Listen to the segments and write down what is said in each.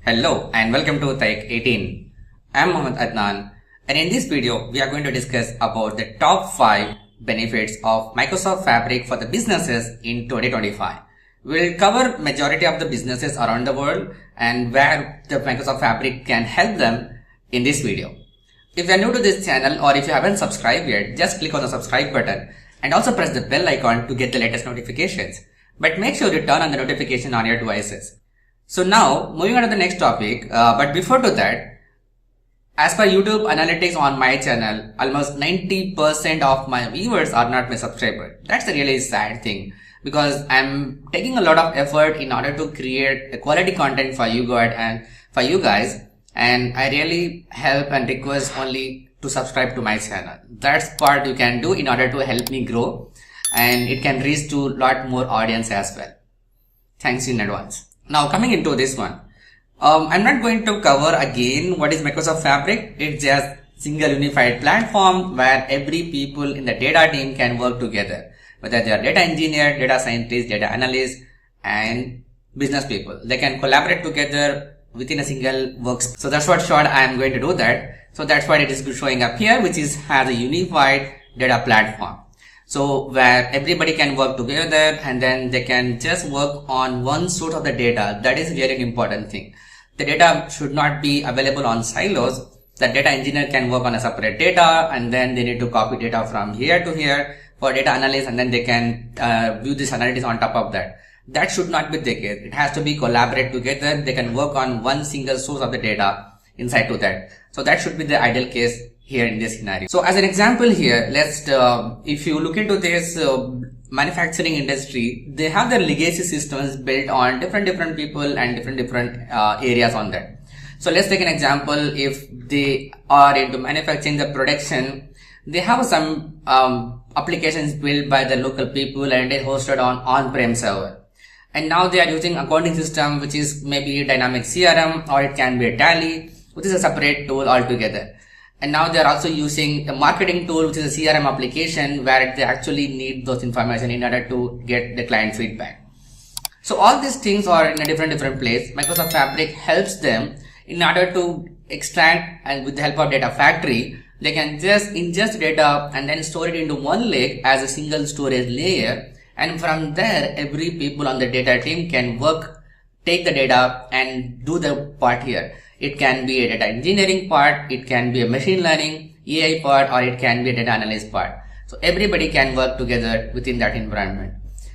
Hello and welcome to Tech 18. I am Mohammed Adnan, and in this video we are going to discuss about the top 5 benefits of Microsoft Fabric for the businesses in 2025. We will cover majority of the businesses around the world and where the Microsoft Fabric can help them in this video. If you are new to this channel or if you haven't subscribed yet, just click on the subscribe button and also press the bell icon to get the latest notifications. But make sure you turn on the notification on your devices. So now, moving on to the next topic, but before to that, as per YouTube analytics on my channel, almost 90% of my viewers are not my subscribers. That's a really sad thing because I'm taking a lot of effort in order to create a quality content for you guys, and I really help and request only to subscribe to my channel. That's part you can do in order to help me grow, and it can reach to a lot more audience as well. Thanks in advance. Now coming into this one, I'm not going to cover again what is Microsoft Fabric. It's just single unified platform where every people in the data team can work together, whether they are data engineer, data scientist, data analyst, and business people. They can collaborate together within a single workspace. So that's what short I am going to do that. So that's why it is showing up here, which is has a unified data platform. So where everybody can work together and then they can just work on one source of the data. That is really an important thing. The data should not be available on silos. The data engineer can work on a separate data and then they need to copy data from here to here for data analysis, and then they can view this analytics on top of that. That should not be the case. It has to be collaborate together. They can work on one single source of the data inside to that. So that should be the ideal case here in this scenario. So as an example here, if you look into this manufacturing industry, they have their legacy systems built on different people and different areas on that. So let's take an example. If they are into manufacturing the production, they have some applications built by the local people and they hosted on on-prem server. And now they are using accounting system, which is maybe dynamic CRM, or it can be a Tally, which is a separate tool altogether. And now they are also using a marketing tool, which is a CRM application where they actually need those information in order to get the client feedback. So all these things are in a different place. Microsoft Fabric helps them in order to extract, and with the help of data factory, they can just ingest data and then store it into one lake as a single storage layer. And from there, every people on the data team can take the data and do the part here. It can be a data engineering part, it can be a machine learning, AI part, or it can be a data analyst part. So everybody can work together within that environment.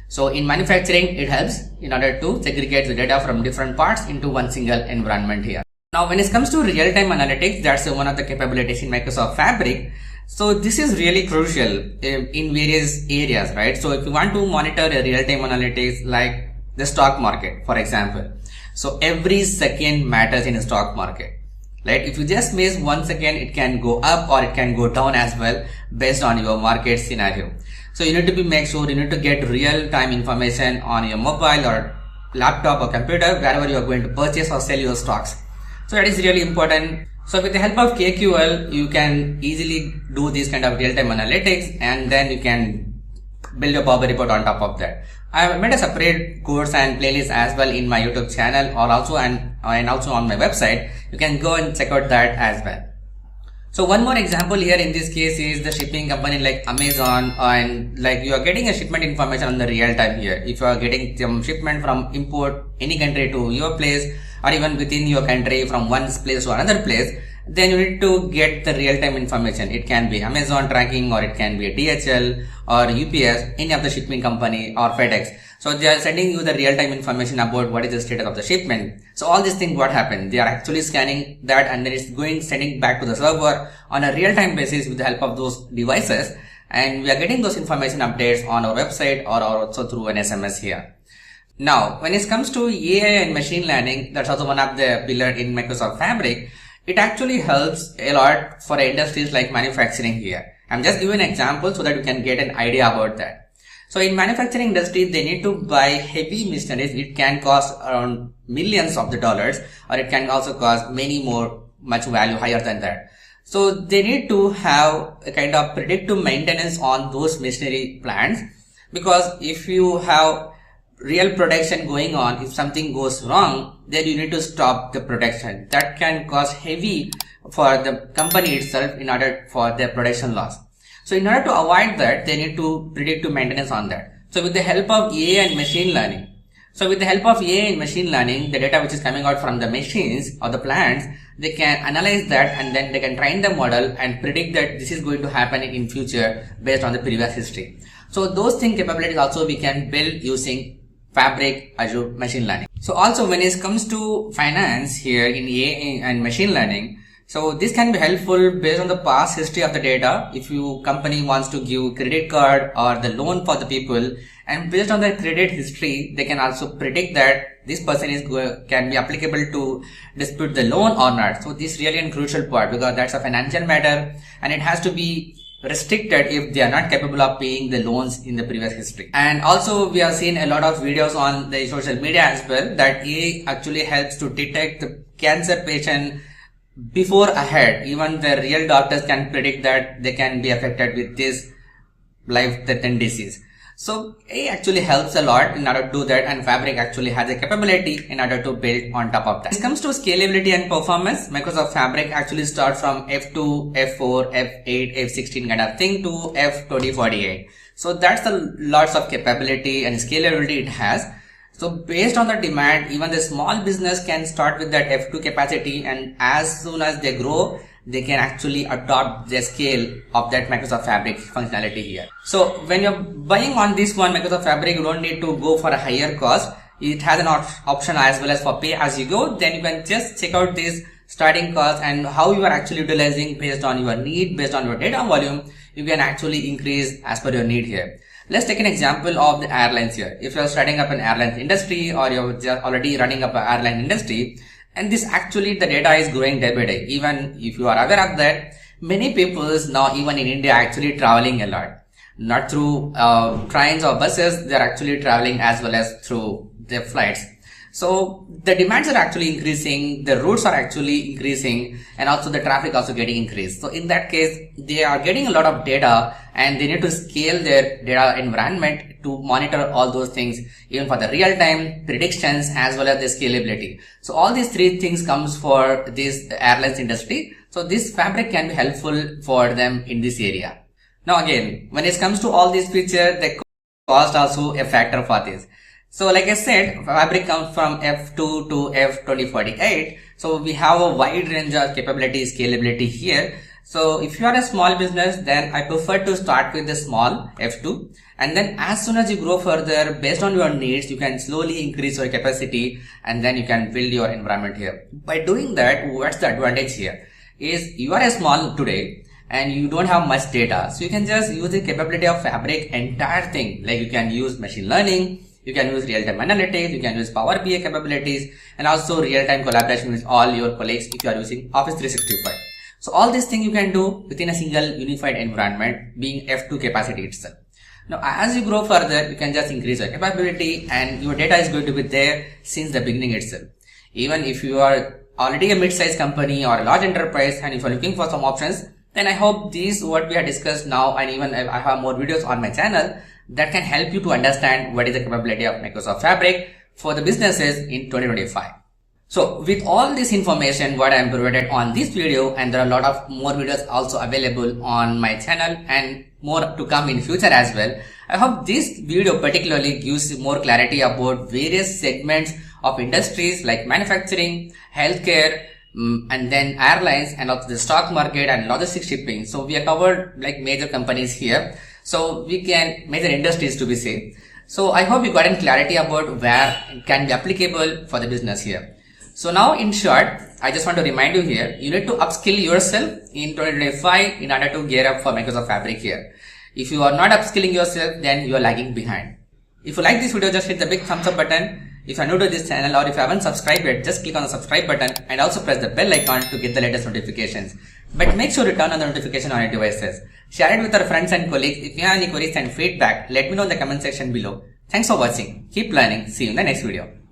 So in manufacturing, it helps in order to segregate the data from different parts into one single environment here. Now when it comes to real-time analytics, that's one of the capabilities in Microsoft Fabric. So this is really crucial in various areas, right? So if you want to monitor a real-time analytics like the stock market, for example. So every second matters in a stock market, right? If you just miss 1 second, it can go up or it can go down as well based on your market scenario. So you need to make sure you need to get real-time information on your mobile or laptop or computer wherever you are going to purchase or sell your stocks. So that is really important. So with the help of KQL, you can easily do this kind of real-time analytics, and then you can build a Power report on top of that. I have made a separate course and playlist as well in my YouTube channel, or also and also on my website. You can go and check out that as well. So one more example here in this case is the shipping company like Amazon, and like you are getting a shipment information on the real time here. If you are getting some shipment from import any country to your place, or even within your country from one place to another place, then you need to get the real-time information. It can be Amazon tracking, or it can be a DHL or UPS, any of the shipping company, or FedEx. So they are sending you the real-time information about what is the status of the shipment. So all these things, what happened? They are actually scanning that and then it's sending back to the server on a real-time basis with the help of those devices. And we are getting those information updates on our website or also through an SMS here. Now, when it comes to AI and machine learning, that's also one of the pillars in Microsoft Fabric. It actually helps a lot for industries like manufacturing here. I'm just giving an example so that you can get an idea about that. So in manufacturing industry, they need to buy heavy machineries. It can cost around millions of the dollars, or it can also cost much value higher than that. So they need to have a kind of predictive maintenance on those machinery plants, because if you have real production going on, if something goes wrong, then you need to stop the production. That can cause heavy for the company itself in order for their production loss. So in order to avoid that, they need to predictive maintenance on that. So with the help of AI and machine learning, the data which is coming out from the machines or the plants, they can analyze that and then they can train the model and predict that this is going to happen in future based on the previous history. So those capabilities also we can build using Fabric Azure machine learning. So also when it comes to finance here in AI and machine learning, so this can be helpful based on the past history of the data. If your company wants to give credit card or the loan for the people, and based on the credit history, they can also predict that this person can be applicable to dispute the loan or not. So this is really a crucial part because that's a financial matter and it has to be restricted if they are not capable of paying the loans in the previous history. And also we have seen a lot of videos on the social media as well that AI actually helps to detect the cancer patient before ahead. Even the real doctors can predict that they can be affected with this life-threatening disease. So AI actually helps a lot in order to do that, and Fabric actually has a capability in order to build on top of that. When it comes to scalability and performance, Microsoft Fabric actually starts from F2, F4, F8, F16 kind of thing to F2048. So that's the lots of capability and scalability it has. So based on the demand, even the small business can start with that F2 capacity, and as soon as they grow, they can actually adopt the scale of that Microsoft Fabric functionality here. So when you're buying on this one Microsoft Fabric, you don't need to go for a higher cost. It has an option as well as for pay as you go. Then you can just check out this starting cost and how you are actually utilizing based on your need, based on your data volume. You can actually increase as per your need here. Let's take an example of the airlines here. If you're starting up an airline industry or you're just already running up an airline industry, and this actually the data is growing day by day. Even if you are aware of that, many people now even in India actually traveling a lot. Not through trains or buses, they're actually traveling as well as through their flights. So the demands are actually increasing, the routes are actually increasing, and also the traffic also getting increased. So in that case, they are getting a lot of data and they need to scale their data environment to monitor all those things, even for the real-time predictions as well as the scalability. So all these three things comes for this airlines industry. So this Fabric can be helpful for them in this area. Now again, when it comes to all these features, the cost also a factor for this. So like I said, Fabric comes from F2 to F2048. So we have a wide range of capability, scalability here. So if you are a small business, then I prefer to start with the small F2. And then as soon as you grow further, based on your needs, you can slowly increase your capacity and then you can build your environment here. By doing that, what's the advantage here? Is you are a small today and you don't have much data. So you can just use the capability of Fabric entire thing. Like you can use machine learning, you can use real-time analytics, you can use Power BI capabilities, and also real-time collaboration with all your colleagues if you are using Office 365. So all these things you can do within a single unified environment being F2 capacity itself. Now as you grow further, you can just increase your capability and your data is going to be there since the beginning itself. Even if you are already a mid-sized company or a large enterprise and if you are looking for some options, then I hope these what we have discussed now, and even I have more videos on my channel that can help you to understand what is the capability of Microsoft Fabric for the businesses in 2025. So with all this information what I am provided on this video, and there are a lot of more videos also available on my channel and more to come in future as well. I hope this video particularly gives more clarity about various segments of industries like manufacturing, healthcare, and then airlines, and also the stock market and logistics shipping. So we have covered like major companies here. So we can major industries to be said. So I hope you got in clarity about where it can be applicable for the business here. So now in short, I just want to remind you here, you need to upskill yourself in 2025 in order to gear up for Microsoft Fabric here. If you are not upskilling yourself, then you are lagging behind. If you like this video, just hit the big thumbs up button. If you are new to this channel or if you haven't subscribed yet, just click on the subscribe button and also press the bell icon to get the latest notifications. But make sure to turn on the notification on your devices. Share it with our friends and colleagues. If you have any queries and feedback, let me know in the comment section below. Thanks for watching. Keep learning. See you in the next video.